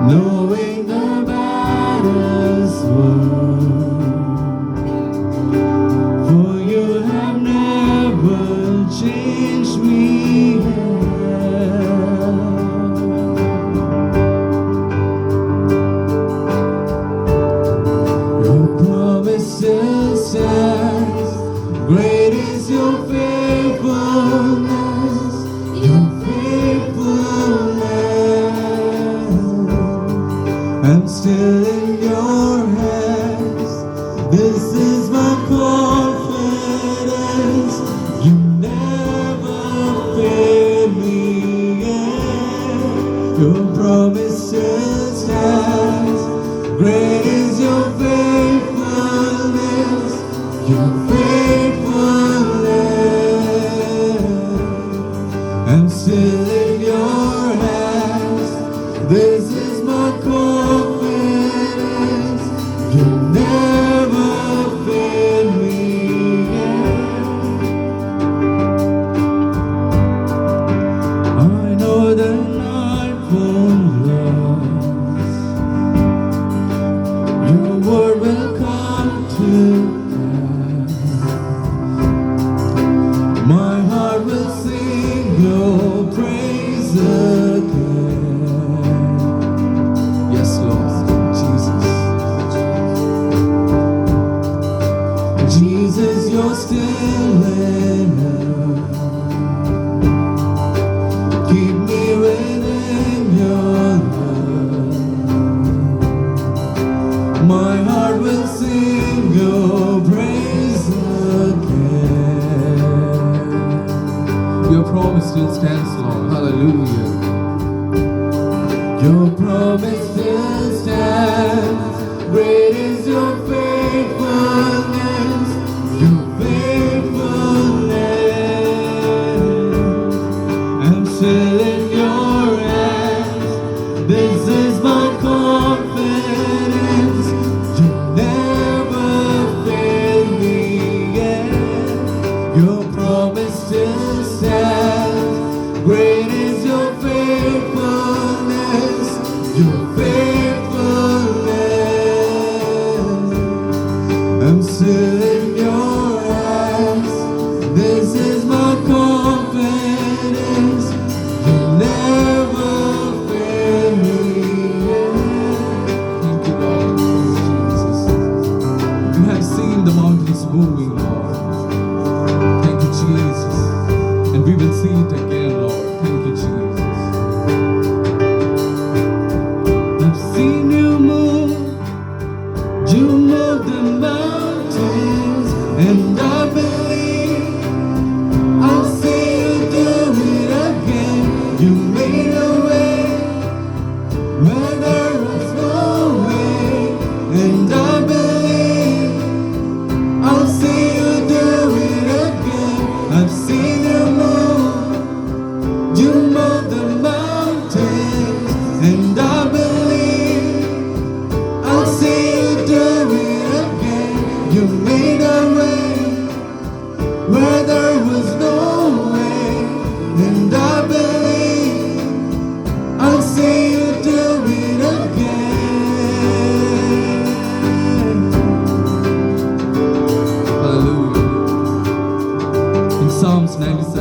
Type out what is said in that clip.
knowing the battle's won. For you have never changed me yet. Your promise still stands. Great is your faithfulness, your faithfulness. I'm still in your hands. This is my confidence. You never fail me yet. Your promise still stands. Great is your faithfulness, your faithfulness. I'm still in your hands. This is my confidence. You never fail me yet. I know that night won't last. Your word will come to pass. My heart will sing your praise again. Yes, Lord, Jesus. Jesus, you're still enough. Keep me within your love. My heart will sing your praise again. Your promise still stands, Lord. Hallelujah. Your promise still stands. Great is your faithfulness, your faithfulness. I'm still in your hands. This is my confidence. You never fail me yet. Your promise still stands. Great is your faithfulness, your faithfulness. I'm still in your hands. This is my confidence. You never fail me yet. Thank you, Lord Jesus. You have seen the mountains moving, Lord. Thank you, Jesus. And we will see it again, Lord. Thank you, Jesus. I've seen you move. You move the mountains, and I believe I'll see you do it again. You made a way where there was no way, and I believe I'll see you do it again. I've seen you move. You move the mountains, and I believe I'll see you do it again. You made a way where there was no way, and I believe I'll see you do it again. Hallelujah. In Psalms 96.